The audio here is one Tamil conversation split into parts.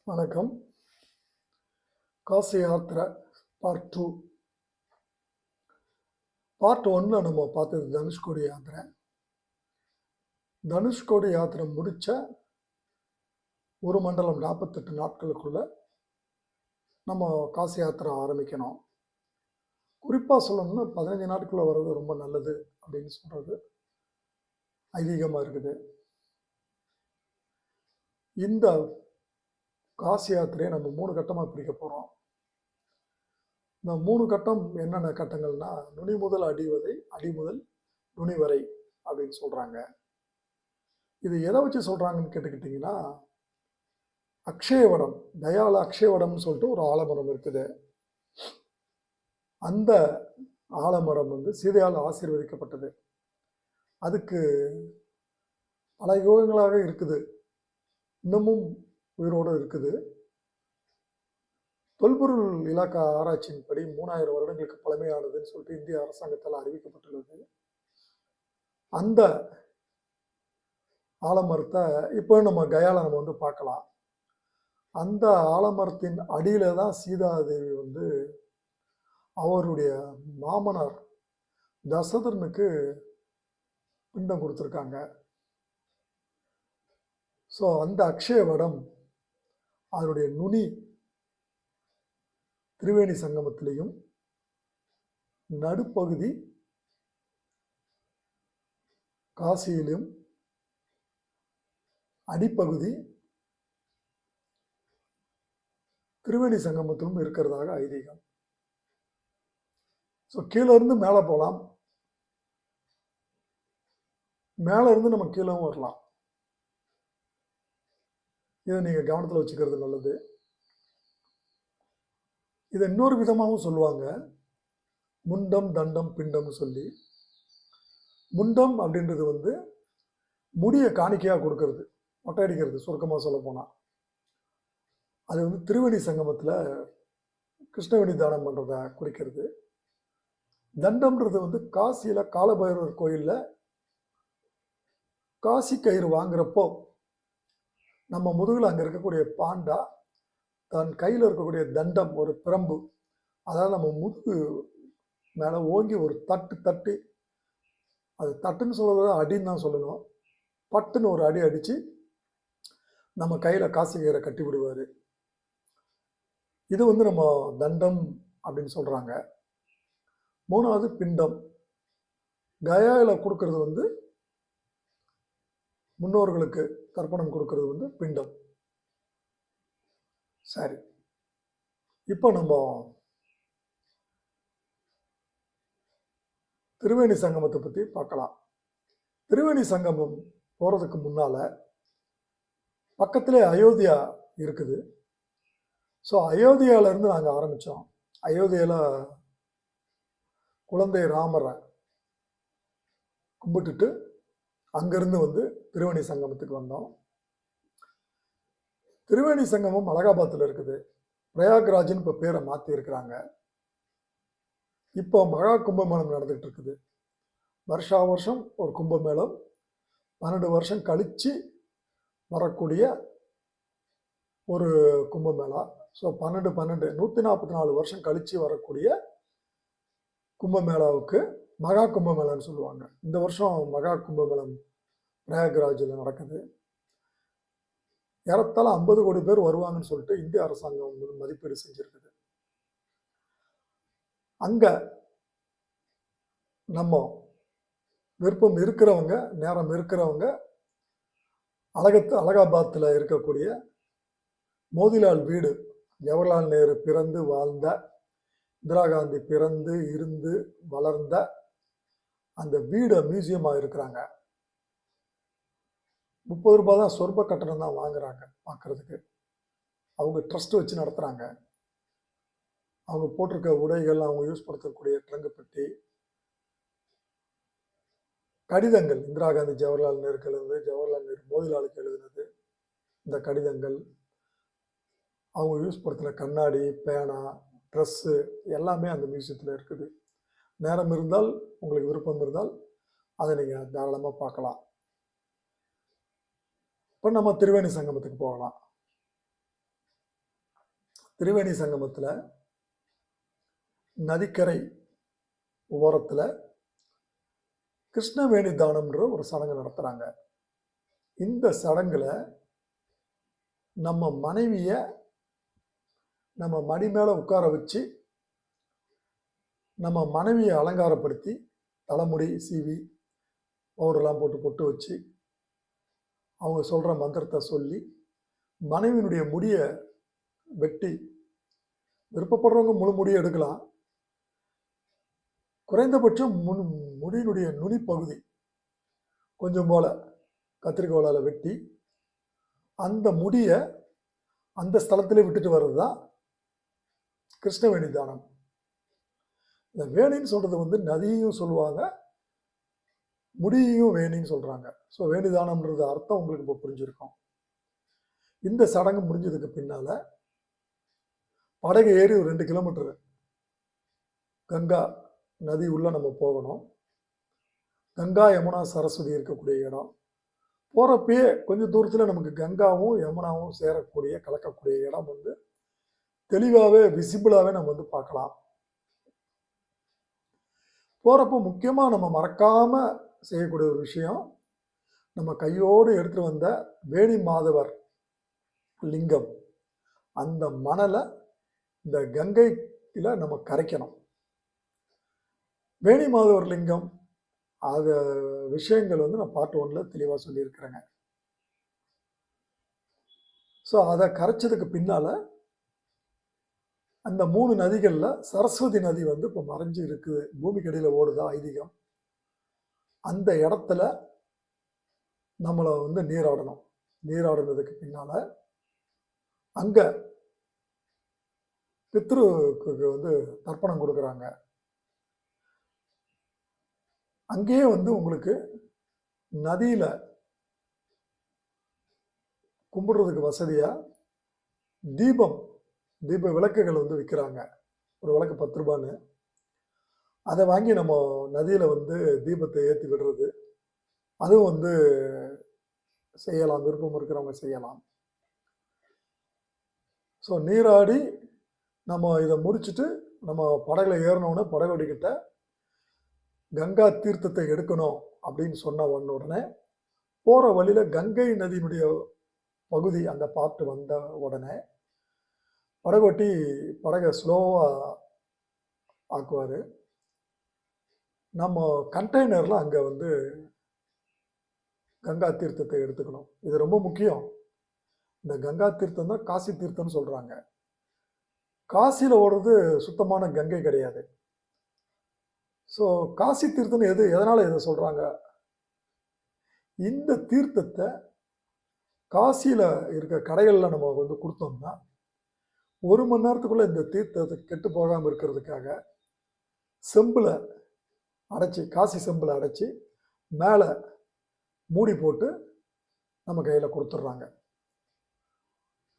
வணக்கம். காசி யாத்திரை பார்ட் 2. பார்ட் 1ல நம்ம பார்த்தது தனுஷ்கோடி யாத்திரை. தனுஷ்கோடி யாத்திரை முடிச்ச ஒரு மண்டலம் 48 நாட்களுக்குள்ள நம்ம காசி யாத்திரை ஆரம்பிக்கணும். குறிப்பாக சொல்லணும்னா 15 நாட்களுக்குள்ள வர்றது ரொம்ப நல்லது அப்படின்னு சொல்றது ஐதீகமாக இருக்குது. இந்த காசி யாத்திரையை நம்ம 3 கட்டமாக பிரிக்க போகிறோம். இந்த 3 கட்டம் என்னென்ன கட்டங்கள்னா, நுனி முதல் அடி வரை, அடி முதல் நுனி வரை அப்படின்னு சொல்கிறாங்க. இது எதை வச்சு சொல்கிறாங்கன்னு கேட்டுக்கிட்டிங்கன்னா, அக்ஷயவடம், தயால அக்ஷயவடம்னு சொல்லிட்டு ஒரு ஆலமரம் இருக்குது. அந்த ஆலமரம் சீதையால் ஆசீர்வதிக்கப்பட்டது. அதுக்கு பல யுகங்களாக இருக்குது, இன்னமும் உயிரோடு இருக்குது. தொல்பொருள் இலாக்கா ஆராய்ச்சியின்படி 3000 வருடங்களுக்கு பழமையானதுன்னு சொல்லிட்டு இந்திய அரசாங்கத்தால் அறிவிக்கப்பட்டுள்ளது. அந்த ஆலமரத்தை இப்போ நம்ம கயால நம்ம பார்க்கலாம். அந்த ஆலமரத்தின் அடியில தான் சீதாதேவி அவருடைய மாமனார் தசரதனுக்கு பிண்டம் கொடுத்துருக்காங்க. ஸோ அந்த அக்ஷயவடம் அதனுடைய நுனி திரிவேணி சங்கமத்திலையும், நடுப்பகுதி காசியிலும், அடிப்பகுதி திரிவேணி சங்கமத்திலும் இருக்கிறதாக ஐதீகம். ஸோ கீழே இருந்து மேலே போகலாம், மேலே இருந்து நம்ம கீழவும் வரலாம். இதை நீங்கள் கவனத்தில் வச்சுக்கிறது நல்லது. இதை இன்னொரு விதமாகவும் சொல்லுவாங்க, முண்டம் தண்டம் பிண்டம்னு சொல்லி. முண்டம் அப்படின்றது முடியை காணிக்கையாக கொடுக்கறது, மொட்டை அடிக்கிறது, சுருக்கமாக சொல்ல போனால். அது திருவேணி சங்கமத்தில் கிருஷ்ணவேணி தானம் பண்ணுறத குறிக்கிறது. தண்டம்ன்றது காசியில் காலபைரவர் கோயிலில் காசி கயிறு வாங்குறப்போ நம்ம முதுகில் அங்கே இருக்கக்கூடிய பாண்டா தன் கையில் இருக்கக்கூடிய தண்டம், ஒரு பிரம்பு, அதாவது நம்ம முதுகு மேலே ஓங்கி ஒரு தட்டு, அது தட்டுன்னு சொல்கிறத அடின்னு தான் சொல்லணும், பட்டுன்னு ஒரு அடி அடித்து நம்ம கையில் காசி கயிறை கட்டி விடுவார். இது நம்ம தண்டம் அப்படின்னு சொல்கிறாங்க. 3வது பிண்டம். கயாவில் கொடுக்கறது முன்னோர்களுக்கு தர்ப்பணம் கொடுக்கறது பிண்டம். சரி, இப்போ நம்ம திரிவேணி சங்கமத்தை பற்றி பார்க்கலாம். திரிவேணி சங்கமம் போகிறதுக்கு முன்னால் பக்கத்திலே அயோத்தியா இருக்குது. ஸோ அயோத்தியாவிலேருந்து நாங்கள் ஆரம்பித்தோம். அயோத்தியாவில் குழந்தை ராமரை கும்பிட்டுட்டு அங்கேருந்து திரிவேணி சங்கமத்துக்கு வந்தோம். திரிவேணி சங்கமம் அலகாபாத்தில் இருக்குது. பிரயாக்ராஜ்னு இப்போ பேரை மாற்றி இருக்கிறாங்க. இப்போ மகா கும்பமேளம் நடந்துகிட்டு இருக்குது. வருஷா வருஷம் ஒரு கும்பமேளம், 12 வருஷம் கழித்து வரக்கூடிய ஒரு கும்பமேளா. ஸோ 144 வருஷம் கழித்து வரக்கூடிய கும்பமேளாவுக்கு மகா கும்பமேளான்னு சொல்லுவாங்க. இந்த வருஷம் மகா கும்பமேளம் பிரயாக்ராஜில் நடக்குது. ஏறத்தாழ 50 கோடி பேர் வருவாங்கன்னு சொல்லிட்டு இந்திய அரசாங்கம் மதிப்பீடு செஞ்சிருக்குது. அங்க நம்ம விருப்பம் இருக்கிறவங்க, நேரம் இருக்கிறவங்க அலகாபாத்தில் இருக்கக்கூடிய மோதிலால் வீடு, ஜவஹர்லால் நேரு பிறந்து வாழ்ந்த, இந்திரா காந்தி பிறந்து இருந்து வளர்ந்த அந்த வீடு மியூசியமாக இருக்கிறாங்க. 30 ரூபாய் தான் சொற்ப கட்டணம் தான் வாங்குறாங்க பார்க்குறதுக்கு. அவங்க ட்ரஸ்ட் வச்சு நடத்துகிறாங்க. அவங்க போட்டிருக்க உடைகள், அவங்க யூஸ் படுத்தக்கூடிய ட்ரங்கு பெட்டி, கடிதங்கள், இந்திரா காந்தி ஜவஹர்லால் நேருக்கு எழுதுனது, ஜவஹர்லால் நேரு மோதிலாலுக்கு எழுதுனது, இந்த கடிதங்கள், அவங்க யூஸ் படுத்தின கண்ணாடி, பேனா, ட்ரெஸ்ஸு எல்லாமே அந்த மியூசியத்தில் இருக்குது. நேரம் இருந்தால், உங்களுக்கு விருப்பம் இருந்தால் அதை நீங்கள் தாராளமாக பார்க்கலாம். இப்போ நம்ம திரிவேணி சங்கமத்துக்கு போகலாம். திரிவேணி சங்கமத்தில் நதிக்கரை ஓரத்தில் கிருஷ்ணவேணி தானம்ன்ற ஒரு சடங்கு நடத்துகிறாங்க. இந்த சடங்கில் நம்ம மனைவியை நம்ம மடி மேலே உட்கார வச்சு நம்ம மனைவியை அலங்காரப்படுத்தி தலைமுடி சீவி பவுடர்லாம் போட்டு பொட்டு வச்சு அவங்க சொல்கிற மந்திரத்தை சொல்லி மனைவியினுடைய முடியை வெட்டி, விருப்பப்படுறவங்க முழு முடியை எடுக்கலாம், குறைந்தபட்சம் முடியினுடைய நுனி பகுதி கொஞ்சம் போல கத்திரிக்கோளால் வெட்டி அந்த முடியை அந்த ஸ்தலத்திலே விட்டுட்டு வர்றது தான் கிருஷ்ணவேணி தானம். இந்த வேணின்னு சொல்கிறது நதியையும் சொல்லுவாங்க, முடியையும் வேணின்னு சொல்கிறாங்க. ஸோ வேணிதானம்ன்றது அர்த்தம் உங்களுக்கு இப்போ புரிஞ்சிருக்கும். இந்த சடங்கு முடிஞ்சதுக்கு பின்னால் படகு ஏறி ஒரு 2 கிலோமீட்டர் கங்கா நதி உள்ளே நம்ம போகணும். கங்கா யமுனா சரஸ்வதி இருக்கக்கூடிய இடம். போகிறப்பயே கொஞ்சம் தூரத்தில் நமக்கு கங்காவும் யமுனாவும் சேரக்கூடிய கலக்கக்கூடிய இடம் தெளிவாகவே விசிபிளாகவே நம்ம பார்க்கலாம். போகிறப்போ முக்கியமாக நம்ம மறக்காமல் செய்யக்கூடிய ஒரு விஷயம், நம்ம கையோடு எடுத்துகிட்டு வந்த வேணி மாதவர் லிங்கம், அந்த மணலை இந்த கங்கையில் நம்ம கரைக்கணும். வேணி மாதவர் லிங்கம் அது விஷயங்கள் நான் பார்ட் 1ல் தெளிவாக சொல்லியிருக்கிறேங்க. ஸோ அதை கரைச்சதுக்கு பின்னால் அந்த 3 நதிகளில் சரஸ்வதி நதி இப்போ மறைஞ்சு இருக்குது, பூமிக்கடியில் ஓடுதா ஐதீகம். அந்த இடத்துல நம்மளை நீராடணும். நீராடினதுக்கு பின்னால் அங்கே பித்ருக்கு தர்ப்பணம் கொடுக்குறாங்க. அங்கேயே உங்களுக்கு நதியில் கும்பிடுறதுக்கு வசதியாக தீப விளக்குகள் விற்கிறாங்க. ஒரு விளக்கு 10 ரூபான்னு. அதை வாங்கி நம்ம நதியில் தீபத்தை ஏற்றி விடுறது, அதுவும் செய்யலாம், விருப்பம் இருக்கிறவங்க செய்யலாம். ஸோ நீராடி நம்ம இதை முடிச்சுட்டு நம்ம படகுல ஏறினோடனே படகுடிக்கிட்ட கங்கா தீர்த்தத்தை எடுக்கணும் அப்படின்னு சொன்ன உடனே போகிற வழியில் கங்கை நதியினுடைய பகுதி அந்த பார்ட்டு வந்த உடனே படகோட்டி படகை ஸ்லோவாக ஆக்குவார். நம்ம கண்டெய்னரில் அங்கே கங்கா தீர்த்தத்தை எடுத்துக்கணும். இது ரொம்ப முக்கியம். இந்த கங்கா தீர்த்தம் தான் காசி தீர்த்தம்னு சொல்கிறாங்க. காசியில் ஓடுறது சுத்தமான கங்கை கிடையாது. ஸோ காசி தீர்த்தம் எதனால் இதை சொல்கிறாங்க, இந்த தீர்த்தத்தை காசியில் இருக்க கடைகளில் நம்ம கொடுத்தோம்னா 1 மணி நேரத்துக்குள்ளே இந்த தீர்த்தத்தை கெட்டு போகாமல் இருக்கிறதுக்காக செம்பில் அடைச்சி, காசி செம்பில் அடைச்சி மேலே மூடி போட்டு நம்ம கையில் கொடுத்துட்றாங்க.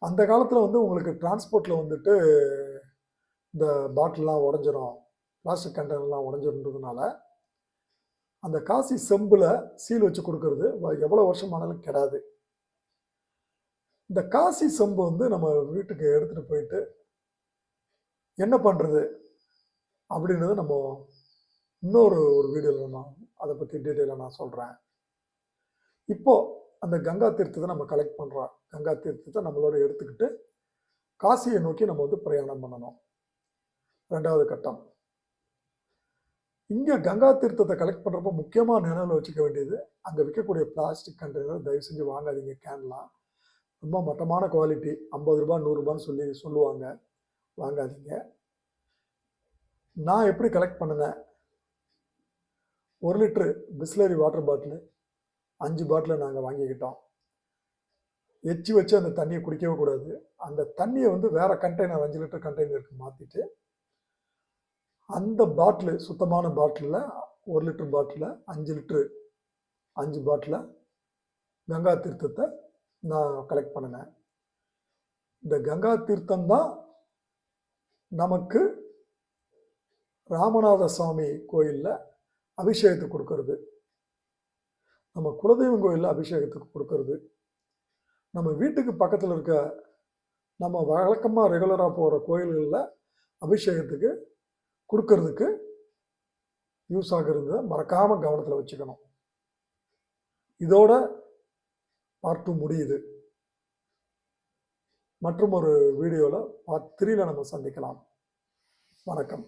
அந்த காலத்தில் உங்களுக்கு டிரான்ஸ்போர்ட்டில் இந்த பாட்டில்லாம் உடஞ்சிரும், பிளாஸ்டிக் கண்டெய்னர்லாம் உடஞ்சிருன்றதுனால அந்த காசி செம்பில் சீல் வச்சு கொடுக்கறது எவ்வளோ வருஷம் ஆனாலும் கெடாது. இந்த காசி செம்பு நம்ம வீட்டுக்கு எடுத்துகிட்டு போயிட்டு என்ன பண்ணுறது அப்படின்றத நம்ம இன்னொரு வீடியோவில் நான் அதை பற்றி டீட்டெயிலாக நான் சொல்கிறேன். இப்போது அந்த கங்கா தீர்த்தத்தை நம்ம கலெக்ட் பண்ணுறோம். கங்கா தீர்த்தத்தை நம்மளோட எடுத்துக்கிட்டு காசியை நோக்கி நம்ம பிரயாணம் பண்ணணும். 2வது கட்டம். இங்கே கங்கா தீர்த்தத்தை கலெக்ட் பண்ணுறப்போ முக்கியமாக நினைவில் வச்சுக்க வேண்டியது, அங்கே விற்கக்கூடிய பிளாஸ்டிக் கண்டெய்னர் தயவு செஞ்சு வாங்காதீங்க. கேன்லாம் ரொம்ப மட்டமான குவாலிட்டி, 50 ரூபா 100 ரூபான்னு சொல்லுவாங்க, வாங்காதீங்க. நான் எப்படி கலெக்ட் பண்ணினேன், 1 லிட்டரு பிஸ்லரி வாட்டர் பாட்டிலு 5 பாட்டில் நாங்கள் வாங்கிக்கிட்டோம். எச்சி வச்சு அந்த தண்ணியை குடிக்கவே கூடாது. அந்த தண்ணியை வேறு கண்டெய்னர் 5 லிட்டர் கண்டெய்னருக்கு மாற்றிட்டு அந்த பாட்டிலு சுத்தமான பாட்டிலில் 1 லிட்டர் பாட்டிலில் 5 லிட்டரு 5 பாட்டில் கங்கா தீர்த்தத்தை நான் கலெக்ட் பண்ணினேன். இந்த கங்கா தீர்த்தம் தான் நமக்கு ராமநாத சுவாமி கோயிலில் அபிஷேகத்துக்கு கொடுக்கறது, நம்ம குலதெய்வம் கோயிலில் அபிஷேகத்துக்கு கொடுக்கறது, நம்ம வீட்டுக்கு பக்கத்தில் இருக்க நம்ம வழக்கமாக ரெகுலராக போகிற கோயில்களில் அபிஷேகத்துக்கு கொடுக்கறதுக்கு யூஸ் ஆகுறத மறக்காமல் கவனத்தில் வச்சுக்கணும். இதோட பார்ட் 2 முடியுது. மற்றும் ஒரு வீடியோவில் பார்ட் 3ல நம்ம சந்திக்கலாம். வணக்கம்.